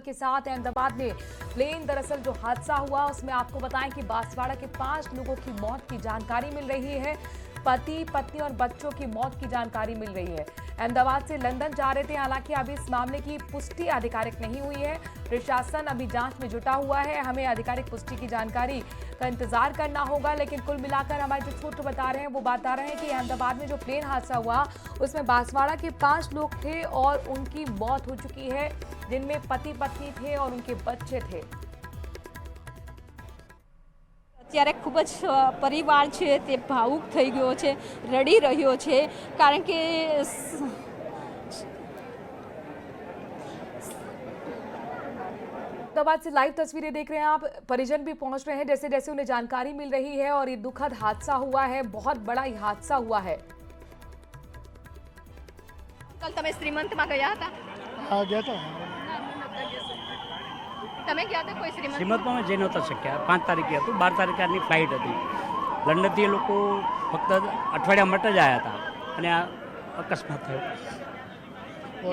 के साथ अहमदाबाद में प्लेन दरअसल जो हादसा हुआ उसमें आपको बताएं कि बांसवाड़ा के 5 लोगों की मौत की जानकारी मिल रही है। पति, पत्नी और बच्चों की मौत की जानकारी मिल रही है। अहमदाबाद से लंदन जा रहे थे, हालांकि अभी इस मामले की पुष्टि आधिकारिक नहीं हुई है। प्रशासन अभी जांच में जुटा हुआ है, हमें आधिकारिक पुष्टि की जानकारी का इंतजार करना होगा। लेकिन कुल मिलाकर हमारे जो सूत्र बता रहे हैं वो बता रहे हैं कि अहमदाबाद में जो प्लेन हादसा हुआ उसमें बांसवाड़ा के 5 लोग थे और उनकी मौत हो चुकी है, जिनमें पति पत्नी थे और उनके बच्चे थे। અત્યારે ખૂબ જ પરિવાર છે તે ભાવુક થઈ ગયો છે, રડી રહ્યો છે, કારણ કે अहमदाबाद से लाइव तस्वीरें देख रहे हैं आप। परिजन भी पहुंच रहे हैं जैसे जैसे उन्हें जानकारी मिल रही है और ये दुखद हादसा हुआ है, बहुत बड़ा ये हादसा हुआ है। અંકલ તમે શ્રીમંતમાં ગયા હતા? હા ગયા હતા। તમે ગયા હતા કોઈ શ્રીમંતમાં જઈ નહોતા શક્યા। 5 તારીખે હતું, 12 તારીખની ફ્લાઇટ હતી। લંડનથી એ લોકો ફક્ત અઠવાડિયા માટે જ આવ્યા હતા અને આ અકસ્માત થયો।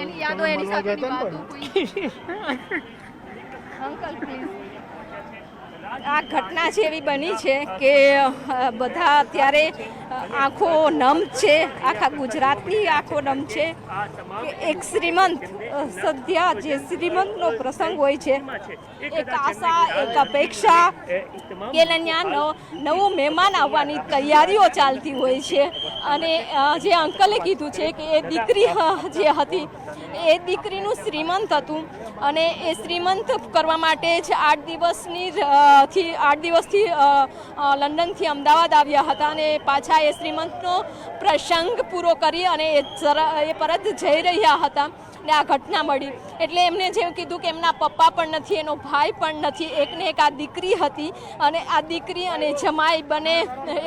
એની યાદો એની સાથેની વાતો કોઈ અંકલ પ્લીઝ આ ઘટના છે એવી બની છે કે બધા અત્યારે આંખો નમ છે, આખા ગુજરાતની આંખો નમ છે કે એક શ્રીમંત સદ્યા જે શ્રીમંતનો પ્રસંગ હોય છે, એક આશા, એક અપેક્ષા કે અહીંયા નવો મહેમાન આવવાની તૈયારીઓ ચાલતી હોય છે। અને જે અંકલે કીધું છે કે એ દીકરી જે હતી એ દીકરીનું શ્રીમંત હતું અને એ શ્રીમંત કરવા માટે જ 8 દિવસથી લંડનથી અમદાવાદ આવ્યા હતા અને પાછા એ શ્રીમંતનો પ્રસંગ પૂરો કરી અને એ પરત જઈ રહ્યા હતા ને આ ઘટના મળી। એટલે એમને જેવું કીધું કે એમના પપ્પા પણ નથી, એનો ભાઈ પણ નથી, એકને એક આ દીકરી હતી અને આ દીકરી અને જમાઈ બને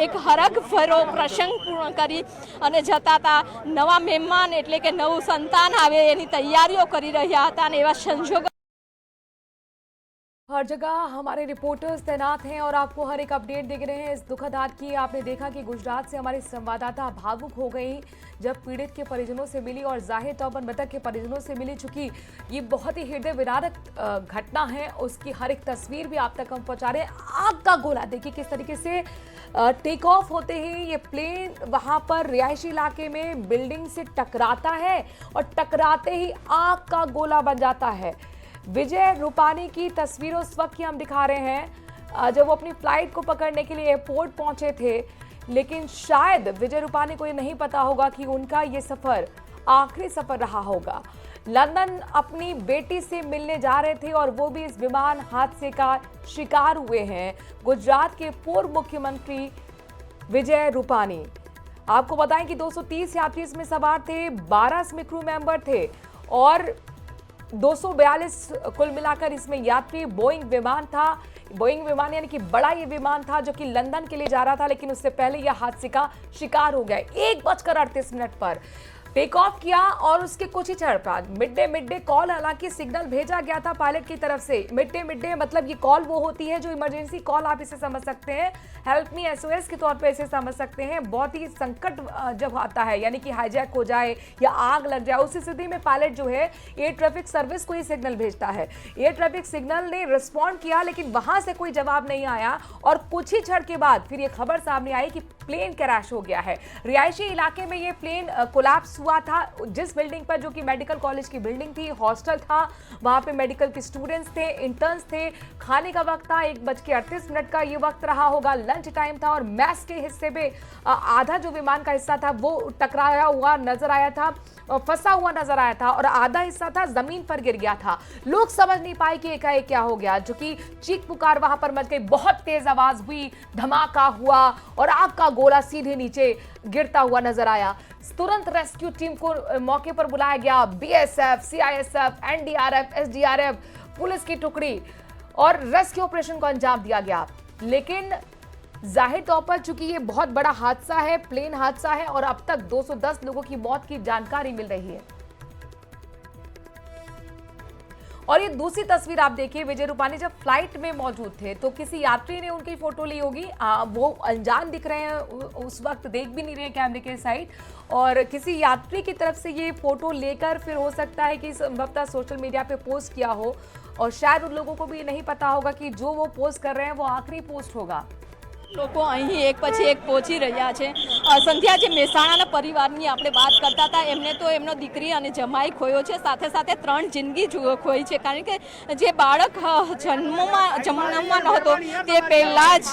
એક હરખભરો પ્રસંગ પૂર્ણ કરી અને જતા હતા। નવા મહેમાન એટલે કે નવું સંતાન આવે એની તૈયારીઓ કરી રહ્યા હતા અને એવા સંજોગો हर जगह हमारे रिपोर्टर्स तैनात हैं और आपको हर एक अपडेट देख रहे हैं। इस दुखद हादसे की आपने देखा कि गुजरात से हमारी संवाददाता भावुक हो गई जब पीड़ित के परिजनों से मिली और जाहिर तौर पर मृतक के परिजनों से मिली। चूंकि ये बहुत ही हृदय विदारक घटना है, उसकी हर एक तस्वीर भी आप तक हम पहुंचा रहे हैं। आग का गोला देखिए किस तरीके से टेक ऑफ होते ही ये प्लेन वहां पर रिहायशी इलाके में बिल्डिंग से टकराता है और टकराते ही आग का गोला बन जाता है। विजय रूपानी की तस्वीरों उस वक्त की हम दिखा रहे हैं जब वो अपनी फ्लाइट को पकड़ने के लिए एयरपोर्ट पहुंचे थे, लेकिन शायद विजय रूपानी को ये नहीं पता होगा कि उनका ये सफर आखिरी सफर रहा होगा। लंदन अपनी बेटी से मिलने जा रहे थे और वो भी इस विमान हादसे का शिकार हुए हैं गुजरात के पूर्व मुख्यमंत्री विजय रूपानी। आपको बताएं कि 230 यात्री इसमें सवार थे, 12 इसमें क्रू मेंबर थे और 242 कुल मिलाकर इसमें यात्री। बोइंग विमान था, बोइंग विमान यानी कि बड़ा ये विमान था जो कि लंदन के लिए जा रहा था, लेकिन उससे पहले यह हादसे का शिकार हो गया। 1:38 पर टेक ऑफ किया और उसके कुछ ही क्षण बाद मिड डे कॉल, हालांकि सिग्नल भेजा गया था पायलट की तरफ से। मिड डे मतलब ये कॉल वो होती है जो इमरजेंसी कॉल, आप इसे समझ सकते हैं, हेल्प मी SOS के तौर पे इसे समझ सकते हैं। बहुत ही संकट जब आता है यानी कि हाईजैक हो जाए या आग लग जाए, उस स्थिति में पायलट जो है एयर ट्रैफिक सर्विस को ही सिग्नल भेजता है। एयर ट्रैफिक सिग्नल ने रिस्पॉन्ड किया लेकिन वहां से कोई जवाब नहीं आया और कुछ ही क्षण के बाद फिर ये खबर सामने आई कि प्लेन क्रैश हो गया है। रिहायशी इलाके में ये प्लेन कोलैप्स हुआ था, जिस बिल्डिंग पर जो कि मेडिकल कॉलेज की बिल्डिंग थी, हॉस्टल था, वहां पे मेडिकल के स्टूडेंट्स थे, इंटर्न्स थे। खाने का वक्त था, 1:38 का ये वक्त रहा होगा, लंच टाइम था और मैस के हिस्से पे आधा जो विमान का हिस्सा था वो टकराया हुआ नजर आया था, फंसा हुआ नजर आया था और आधा हिस्सा था जमीन पर गिर गया था। लोग समझ नहीं पाए कि एकाएक क्या हो गया, जो कि चीख पुकार वहां पर मच गई। बहुत तेज आवाज हुई, धमाका हुआ और आग का गोला सीधे नीचे गिरता हुआ नजर आया। तुरंत रेस्क्यू टीम को मौके पर बुलाया गया, BSF, CISF, NDRF, SDRF, police की टुकड़ी और रेस्क्यू ऑपरेशन को अंजाम दिया गया। लेकिन जाहिर तौर पर चूंकि ये बहुत बड़ा हादसा है, प्लेन हादसा है और अब तक 210 लोगों की मौत की जानकारी मिल रही है और ये दूसरी तस्वीर आप देखिए, विजय रूपानी जब फ्लाइट में मौजूद थे तो किसी यात्री ने उनकी फोटो ली होगी। वो अनजान दिख रहे हैं, उस वक्त देख भी नहीं रहे कैमरे के साइड, और किसी यात्री की तरफ से ये फोटो लेकर फिर हो सकता है कि संभवतः सोशल मीडिया पे पोस्ट किया हो, और शायद उन लोगों को भी नहीं पता होगा कि जो वो पोस्ट कर रहे हैं वो आखिरी पोस्ट होगा। લોકો અહીં એક પછી એક પહોંચી રહ્યા છે। સંધ્યા જે મહેસાણાના પરિવારની આપણે વાત કરતા હતા, એમને તો એમનો દીકરી અને જમાઈ ખોયો છે, સાથે સાથે 3 જિંદગી ખોઈ છે, કારણ કે જે બાળક જન્મમાં નહોતો તે પહેલાં જ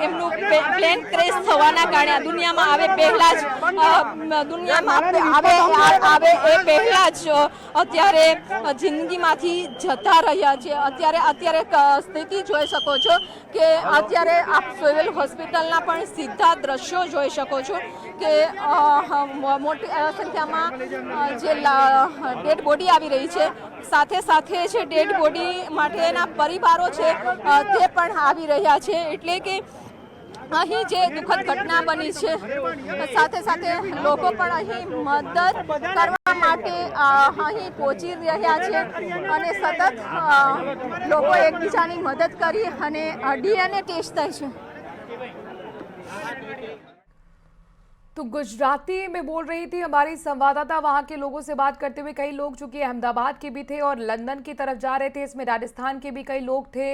એમનું પ્લેન ક્રેશ થવાના કારણે દુનિયામાં આવે પહેલાં જ દુનિયામાં આવે એ પહેલાં જ અત્યારે જિંદગીમાંથી જતા રહ્યા છે। અત્યારે સ્થિતિ જોઈ શકો છો કે અત્યારે આપ સિવિલ હોસ્પિટલના પણ સીધા દ્રશ્યો જોઈ શકો છો કે મોટી સંખ્યામાં જે ડેડ બોડી આવી રહી છે, સાથે સાથે જે ડેડ બોડી માટેના પરિવારો છે તે પણ આવી રહ્યા છે। એટલે કે અહીં જે દુઃખદ ઘટના બની છે, સાથે સાથે લોકો પણ અહીં મદદ કરવા માટે અહીં પહોંચી રહ્યા છે અને સતત લોકો એકબીજાની મદદ કરી અને DNA ટેસ્ટ થાય છે। तो गुजराती में बोल रही थी हमारी संवाददाता, वहां के लोगों से बात करते हुए। कई लोग चूंकि अहमदाबाद के भी थे और लंदन की तरफ जा रहे थे, इसमें राजस्थान के भी कई लोग थे।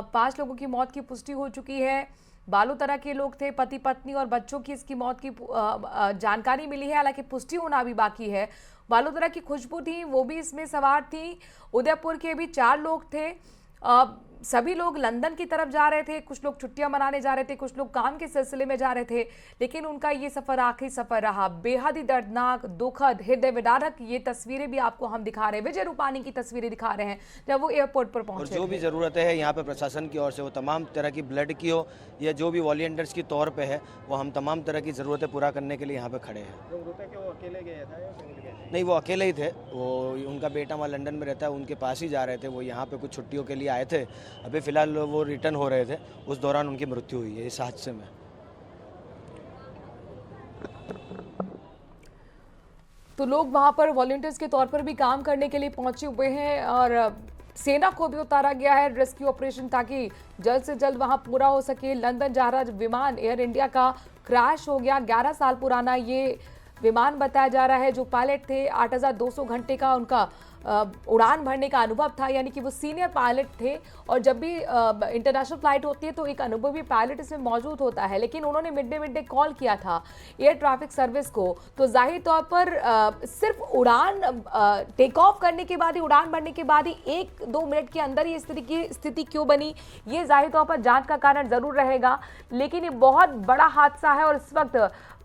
5 लोगों की मौत की पुष्टि हो चुकी है। बालोतरा के लोग थे, पति पत्नी और बच्चों की इसकी मौत की जानकारी मिली है, हालांकि पुष्टि होना भी बाकी है। बालोतरा की खुशबू थी, वो भी इसमें सवार थी। उदयपुर के भी 4 लोग थे। सभी लोग लंदन की तरफ जा रहे थे, कुछ लोग छुट्टियां मनाने जा रहे थे, कुछ लोग काम के सिलसिले में जा रहे थे, लेकिन उनका ये सफर आखिरी सफर रहा। बेहद ही दर्दनाक, दुखद, हृदय विदारक ये तस्वीरें भी आपको हम दिखा रहे हैं। विजय रूपानी की तस्वीरें दिखा रहे हैं जब वो एयरपोर्ट पर पहुंचे। और जो भी ज़रूरत है यहाँ पे प्रशासन की ओर से, वो तमाम तरह की ब्लड की हो या जो भी वॉलंटियर्स की तौर पे है, वो हम तमाम तरह की ज़रूरतें पूरा करने के लिए यहाँ पे खड़े हैं। नहीं, वो अकेले ही थे। वो उनका बेटा वहाँ लंदन में रहता है, उनके पास ही जा रहे थे। वो यहाँ पे कुछ छुट्टियों के लिए आए थे, अभी फ़िलहाल वो रिटर्न हो रहे थे, उस दौरान उनकी मृत्यु हुई है इस हादसे में। तो लोग वहां पर वॉलंटियर्स के तौर पर भी काम करने के लिए पहुंचे हुए हैं और सेना को भी उतारा गया है रेस्क्यू ऑपरेशन, ताकि जल्द से जल्द वहां पूरा हो सके। लंदन जा रहा विमान एयर इंडिया का क्रैश हो गया। 11 साल पुराना ये विमान बताया जा रहा है। जो पायलट थे, 8,200 घंटे का उनका उड़ान भरने का अनुभव था, यानी कि वो सीनियर पायलट थे। और जब भी इंटरनेशनल फ्लाइट होती है तो एक अनुभवी पायलट इसमें मौजूद होता है, लेकिन उन्होंने मिड डे कॉल किया था एयर ट्रैफिक सर्विस को, तो जाहिर तौर पर सिर्फ उड़ान टेक ऑफ करने के बाद ही, उड़ान भरने के बाद ही 1-2 मिनट के अंदर ही इस तरह की स्थिति क्यों बनी, ये जाहिर तौर पर जांच का कारण जरूर रहेगा। लेकिन ये बहुत बड़ा हादसा है और इस वक्त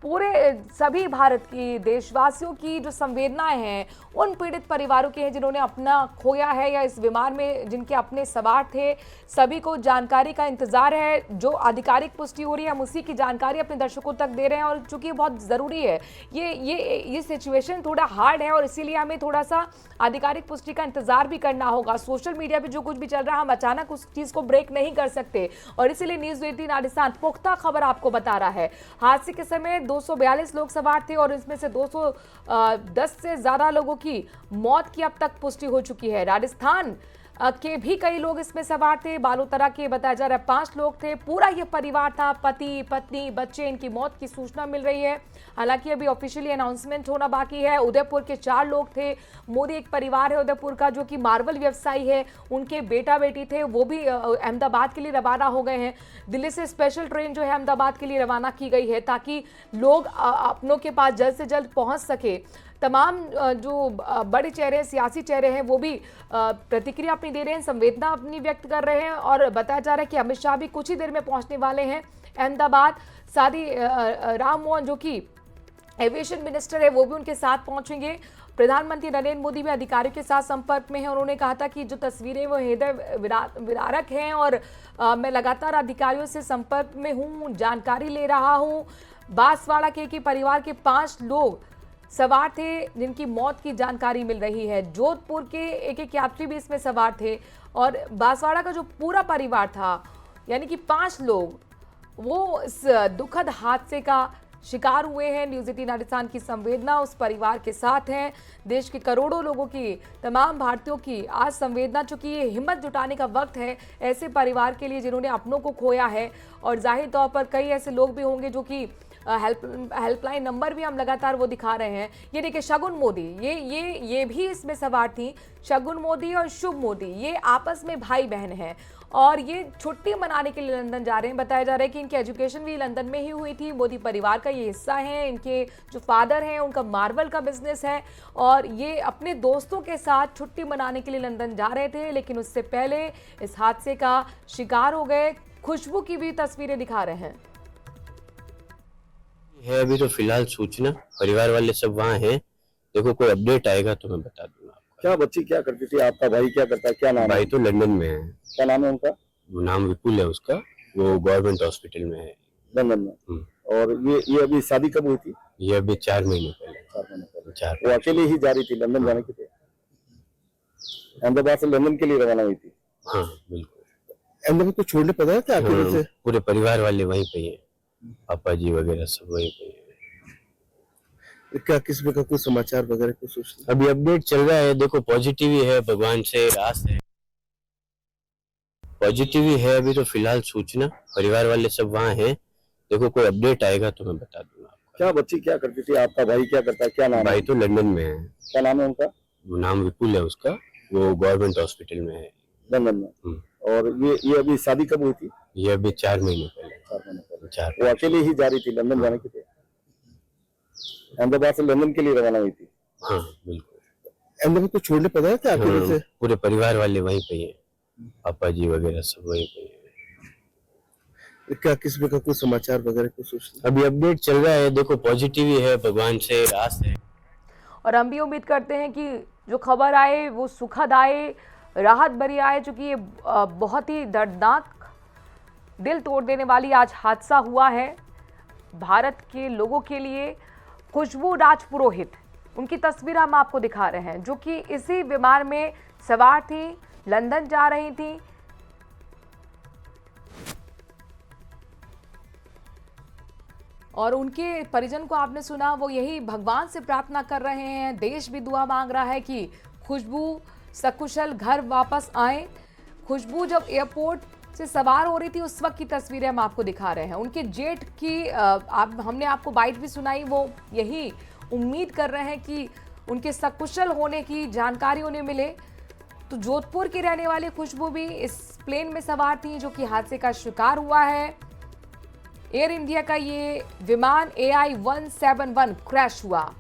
पूरे सभी भारत की देशवासियों की जो संवेदनाएं हैं उन पीड़ित परिवारों की हैं जिन्होंने अपना खोया है या इस विमान में जिनके अपने सवार थे। सभी को जानकारी का इंतजार है। जो आधिकारिक पुष्टि हो रही है हम उसी की जानकारी अपने दर्शकों तक दे रहे हैं, और चूंकि बहुत ज़रूरी है, ये सिचुएशन थोड़ा हार्ड है और इसीलिए हमें थोड़ा सा आधिकारिक पुष्टि का इंतजार भी करना होगा। सोशल मीडिया पर जो कुछ भी चल रहा है, हम अचानक उस चीज़ को ब्रेक नहीं कर सकते, और इसीलिए न्यूज़ 18 राजस्थान पुख्ता खबर आपको बता रहा है। हादसे के समय 242 लोग सवार थे और इसमें से 210 से ज़्यादा लोगों की मौत की अब तक पुष्टि हो चुकी है। राजस्थान के भी कई लोग इसमें सवार थे। बालोतरा के बताया जा रहा है 5 लोग थे। पूरा ये परिवार था, पति पत्नी बच्चे, इनकी मौत की सूचना मिल रही है। हालांकि अभी ऑफिशियली अनाउंसमेंट होना बाकी है। उदयपुर के 4 लोग थे। मोदी एक परिवार है उदयपुर का जो कि मार्बल व्यवसायी है, उनके बेटा बेटी थे, वो भी अहमदाबाद के लिए रवाना हो गए हैं। दिल्ली से स्पेशल ट्रेन जो है अहमदाबाद के लिए रवाना की गई है ताकि लोग अपनों के पास जल्द से जल्द पहुंच सके। तमाम जो बड़े चेहरे सियासी चेहरे हैं वो भी प्रतिक्रिया अपनी दे रहे हैं, संवेदना अपनी व्यक्त कर रहे हैं, और बताया जा रहा है कि अमित शाह भी कुछ ही देर में पहुंचने वाले हैं अहमदाबाद। साथ ही राम मोहन जो कि एविएशन मिनिस्टर है वो भी उनके साथ पहुंचेंगे। प्रधानमंत्री नरेंद्र मोदी भी अधिकारियों के साथ संपर्क में हैं। उन्होंने कहा था कि जो तस्वीरें वो हृदय विदारक हैं और मैं लगातार अधिकारियों से संपर्क में हूँ, जानकारी ले रहा हूँ। बांसवाड़ा के परिवार के 5 लोग सवार थे जिनकी मौत की जानकारी मिल रही है। जोधपुर के एक यात्री भी इसमें सवार थे, और बांसवाड़ा का जो पूरा परिवार था यानी कि 5 लोग, वो इस दुखद हादसे का शिकार हुए हैं। न्यूज़ 18 राजस्थान की संवेदना उस परिवार के साथ है। देश के करोड़ों लोगों की, तमाम भारतीयों की आज संवेदना, चूंकि ये हिम्मत जुटाने का वक्त है ऐसे परिवार के लिए जिन्होंने अपनों को खोया है। और जाहिर तौर पर कई ऐसे लोग भी होंगे जो कि हेल्पलाइन नंबर भी हम लगातार वो दिखा रहे हैं। ये देखिए शगुन मोदी, ये भी इसमें सवार थी। शगुन मोदी और शुभ मोदी ये आपस में भाई बहन हैं और ये छुट्टी मनाने के लिए लंदन जा रहे हैं। बताया जा रहा है कि इनकी एजुकेशन भी लंदन में ही हुई थी। मोदी परिवार का ये हिस्सा है। इनके जो फादर हैं उनका मार्बल का बिजनेस है और ये अपने दोस्तों के साथ छुट्टी मनाने के लिए लंदन जा रहे थे, लेकिन उससे पहले इस हादसे का शिकार हो गए। खुशबू की भी तस्वीरें दिखा रहे हैं। है अभी तो फिलहाल सूचना, परिवार वाले सब वहाँ हैं। देखो कोई अपडेट आएगा तो मैं बता दूंगा आपको। क्या बच्ची क्या करती थी, आपका भाई क्या करता है, क्या नाम है? भाई तो लंदन में है। क्या नाम है उनका? वो नाम विपुल है उसका, वो गवर्नमेंट हॉस्पिटल में है लंदन में। और ये अभी शादी कब हुई थी? ये अभी 4 महीने पहले। 4 महीने पहले। 4 वो अकेले ही जा रही थी लंदन जाने के लिए? अहमदाबाद से लंदन के लिए रवाना हुई थी? हाँ बिल्कुल। अहमदाबाद को छोड़ने पता है क्या अकेले से? पूरे परिवार वाले वहीं पे ही हैं, पापा जी वगैरह सब वहीं पे हैं। क्या किसी का कोई समाचार वगैरह कुछ सूचना? अभी अपडेट चल रहा है, देखो पॉजिटिव ही है, भगवान से आस है, पॉजिटिव ही है अभी तो फिलहाल सूचना, परिवार वाले सब वहाँ हैं। देखो कोई अपडेट आएगा तो मैं बता दूंगा आपको। क्या बच्ची क्या करती थी, आपका भाई क्या करता है, क्या नाम है? भाई तो लंदन में है। क्या नाम है उनका? वो नाम विपुल है उसका, वो गवर्नमेंट हॉस्पिटल में है लंदन में। और ये अभी शादी कब हुई थी? ये अभी 4 महीने पहले। 4 महीने पहले। 4 वो अकेले ही जा रही थी लंदन जाने के लिए? अहमदाबाद से लंदन के लिए रवाना हुई थी? हाँ बिल्कुल। अहमदाबाद को छोड़ने पता है क्या अकेले से? पूरे परिवार वाले वहीं पे ही हैं, पापा जी वगैरह सब वहीं पे हैं। क्या किसी का कोई समाचार वगैरह कुछ सूचना? अभी अपडेट चल रहा है, देखो पॉजिटिव ही है, भगवान से आस है। और हम भी उम्मीद करते हैं कि जो खबर आए वो सुखद आए, राहत भरी आए, चूंकि ये बहुत ही दर्दनाक, दिल तोड़ देने वाली आज हादसा हुआ है भारत के लोगों के लिए। खुशबू राजपुरोहित, उनकी तस्वीर हम आपको दिखा रहे हैं, जो कि इसी विमान में सवार थी, लंदन जा रही थी। और उनके परिजन को आपने सुना, वो यही भगवान से प्रार्थना कर रहे हैं, देश भी दुआ मांग रहा है कि खुशबू सकुशल घर वापस आए। खुशबू जब एयरपोर्ट से सवार हो रही थी उस वक्त की तस्वीरें हम आपको दिखा रहे हैं। उनके जेट की हमने आपको बाइट भी सुनाई, वो यही उम्मीद कर रहे हैं कि उनके सकुशल होने की जानकारी उन्हें मिले। तो जोधपुर की रहने वाली खुशबू भी इस प्लेन में सवार थी जो कि हादसे का शिकार हुआ है। एयर इंडिया का ये विमान AI 171 क्रैश हुआ।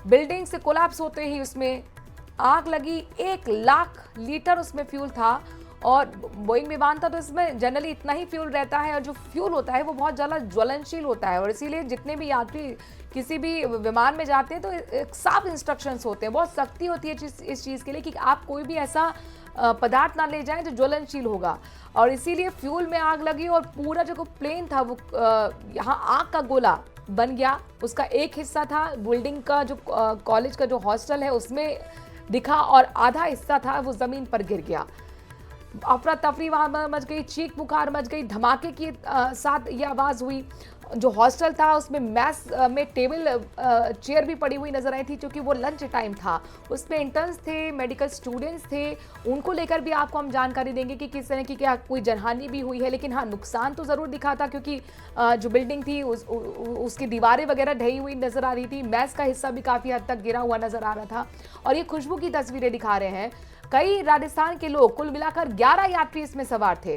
बिल्डिंग से कोलैप्स होते ही उसमें आग लगी। 1 लाख लीटर उसमें फ्यूल था और बोइंग विमान था तो इसमें जनरली इतना ही फ्यूल रहता है और जो फ्यूल होता है वो बहुत ज़्यादा ज्वलनशील होता है और इसीलिए जितने भी यात्री किसी भी विमान में जाते हैं तो एक साफ इंस्ट्रक्शंस होते हैं, बहुत सख्ती होती है इस चीज़ के लिए कि आप कोई भी ऐसा पदार्थ ना ले जाएं जो ज्वलनशील होगा। और इसीलिए फ्यूल में आग लगी और पूरा जो प्लेन था वो यहाँ आग का गोला बन गया। उसका एक हिस्सा था बिल्डिंग का, जो कॉलेज का जो हॉस्टल है उसमें दिखा और आधा हिस्सा था वो ज़मीन पर गिर गया। अफरा तफरी वहाँ मच गई, चीख पुकार मच गई, धमाके के साथ ये आवाज़ हुई। जो हॉस्टल था उसमें मैस में टेबल चेयर भी पड़ी हुई नजर आई थी क्योंकि वो लंच टाइम था। उसमें इंटर्न्स थे, मेडिकल स्टूडेंट्स थे, उनको लेकर भी आपको हम जानकारी देंगे कि किस तरह की क्या कोई जनहानि भी हुई है। लेकिन हाँ, नुकसान तो ज़रूर दिखा था क्योंकि जो बिल्डिंग थी उसकी दीवारें वगैरह ढही हुई नज़र आ रही थी। मैस का हिस्सा भी काफ़ी हद तक गिरा हुआ नज़र आ रहा था। और ये खुशबू की तस्वीरें दिखा रहे हैं। कई राजस्थान के लोग, कुल मिलाकर 11 यात्री इसमें सवार थे।